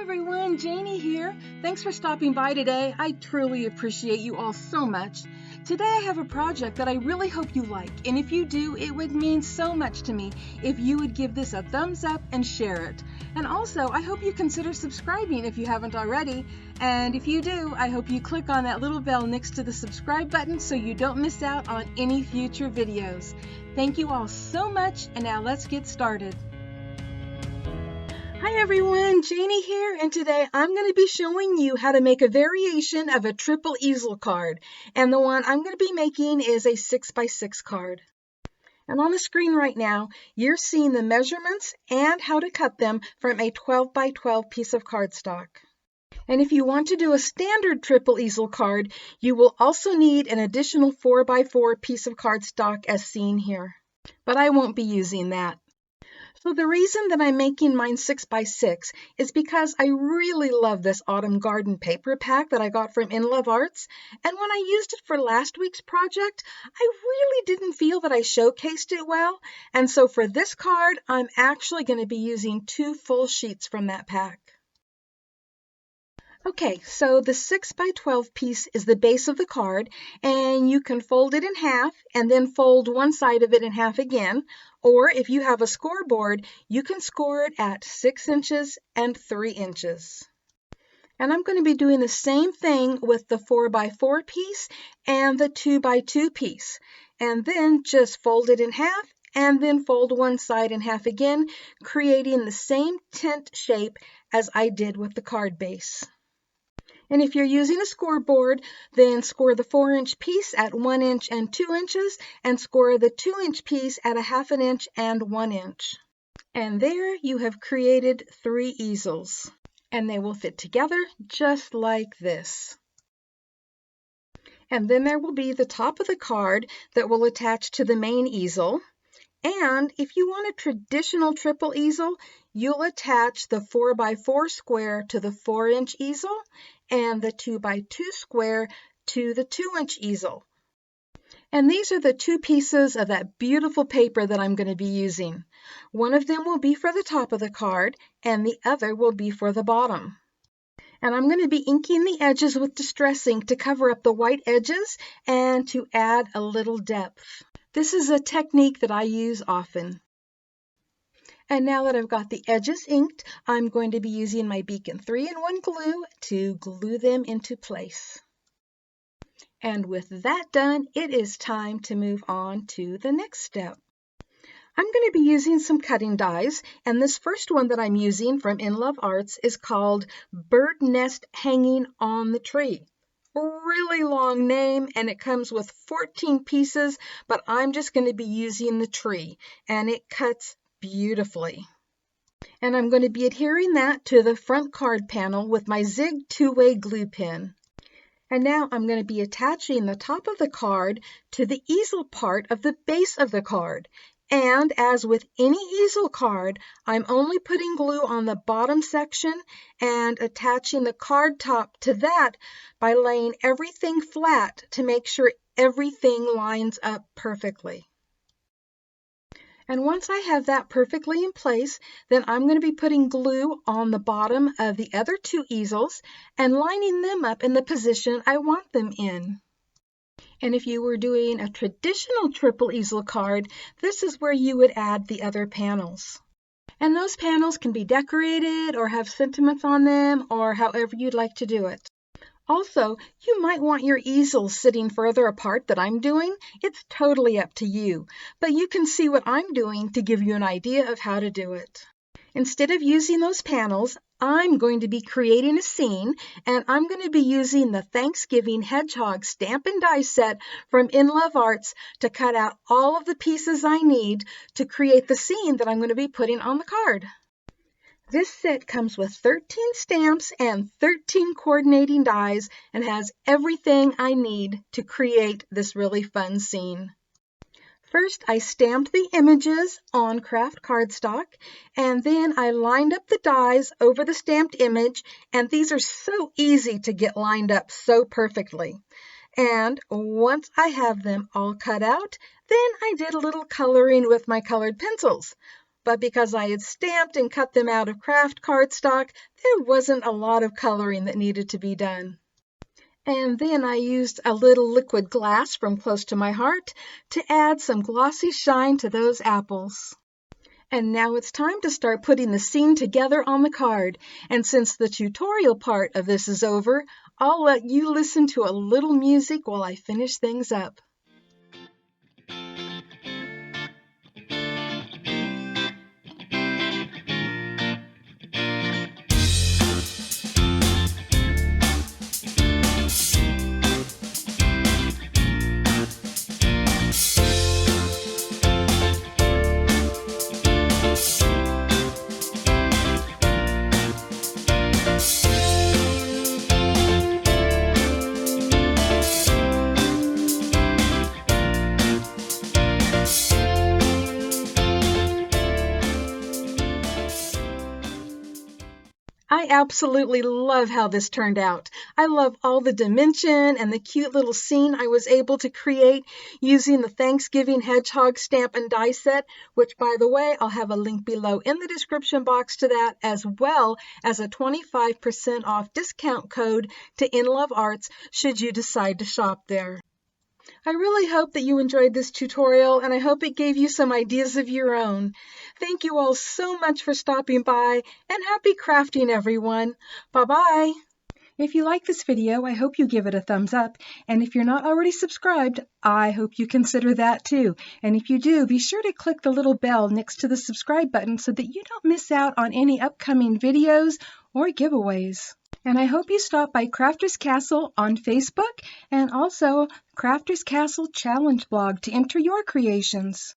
everyone, Janie here. Thanks for stopping by today. I truly appreciate you all so much. Today I have a project that I really hope you like, and if you do, it would mean so much to me if you would give this a thumbs up and share it. And also, I hope you consider subscribing if you haven't already, and if you do, I hope you click on that little bell next to the subscribe button so you don't miss out on any future videos. Thank you all so much, and now let's get started. Hi everyone, Janie here, and today I'm going to be showing you how to make a variation of a triple easel card. And the one I'm going to be making is a 6x6 card. And on the screen right now, you're seeing the measurements and how to cut them from a 12x12 piece of cardstock. And if you want to do a standard triple easel card, you will also need an additional 4x4 piece of cardstock as seen here. But I won't be using that. So the reason that I'm making mine 6x6 is because I really love this autumn garden paper pack that I got from In Love Arts. And when I used it for last week's project, I really didn't feel that I showcased it well. And so for this card, I'm actually going to be using 2 full sheets from that pack. Okay, so the 6x12 piece is the base of the card, and you can fold it in half and then fold one side of it in half again, or if you have a scoreboard, you can score it at 6 inches and 3 inches. And I'm going to be doing the same thing with the 4x4 piece and the 2x2 piece, and then just fold it in half and then fold one side in half again, creating the same tent shape as I did with the card base. And if you're using a scoreboard, then score the 4-inch piece at 1 inch and 2 inches, and score the 2-inch piece at 1/2 inch and 1 inch. And there you have created 3 easels, and they will fit together just like this. And then there will be the top of the card that will attach to the main easel. And if you want a traditional triple easel, you'll attach the 4x4 square to the 4-inch easel and the 2x2 square to the 2-inch easel. And these are the 2 pieces of that beautiful paper that I'm going to be using. One of them will be for the top of the card and the other will be for the bottom. And I'm going to be inking the edges with Distress ink to cover up the white edges and to add a little depth. This is a technique that I use often. And now that I've got the edges inked, I'm going to be using my Beacon 3-in-1 glue to glue them into place. And with that done, it is time to move on to the next step. I'm going to be using some cutting dies, and this first one that I'm using from In Love Arts is called Bird Nest Hanging on the Tree. Really long name, and it comes with 14 pieces, but I'm just going to be using the tree, and it cuts beautifully. And I'm going to be adhering that to the front card panel with my Zig 2-way glue pen. And now I'm going to be attaching the top of the card to the easel part of the base of the card. And as with any easel card, I'm only putting glue on the bottom section and attaching the card top to that by laying everything flat to make sure everything lines up perfectly. And once I have that perfectly in place, then I'm going to be putting glue on the bottom of the other 2 easels and lining them up in the position I want them in. And if you were doing a traditional triple easel card, this is where you would add the other panels. And those panels can be decorated or have sentiments on them or however you'd like to do it. Also, you might want your easels sitting further apart than I'm doing. It's totally up to you, but you can see what I'm doing to give you an idea of how to do it. Instead of using those panels, I'm going to be creating a scene, and I'm going to be using the Thanksgiving Hedgehog stamp and die set from In Love Arts to cut out all of the pieces I need to create the scene that I'm going to be putting on the card. This set comes with 13 stamps and 13 coordinating dies and has everything I need to create this really fun scene. First, I stamped the images on craft cardstock, and then I lined up the dies over the stamped image, and these are so easy to get lined up so perfectly. And once I have them all cut out, then I did a little coloring with my colored pencils. but because I had stamped and cut them out of craft cardstock, there wasn't a lot of coloring that needed to be done. And then I used a little liquid glass from Close to My Heart to add some glossy shine to those apples. And now it's time to start putting the scene together on the card. And since the tutorial part of this is over, I'll let you listen to a little music while I finish things up. I absolutely love how this turned out. I love all the dimension and the cute little scene I was able to create using the Thanksgiving Hedgehog stamp and die set, which, by the way, I'll have a link below in the description box to that, as well as a 25% off discount code to In Love Arts should you decide to shop there. I really hope that you enjoyed this tutorial, and I hope it gave you some ideas of your own. Thank you all so much for stopping by, and happy crafting, everyone. Bye-bye. If you like this video, I hope you give it a thumbs up, and if you're not already subscribed, I hope you consider that too. And if you do, be sure to click the little bell next to the subscribe button so that you don't miss out on any upcoming videos or giveaways. And I hope you stop by Crafters Castle on Facebook and also Crafters Castle Challenge blog to enter your creations.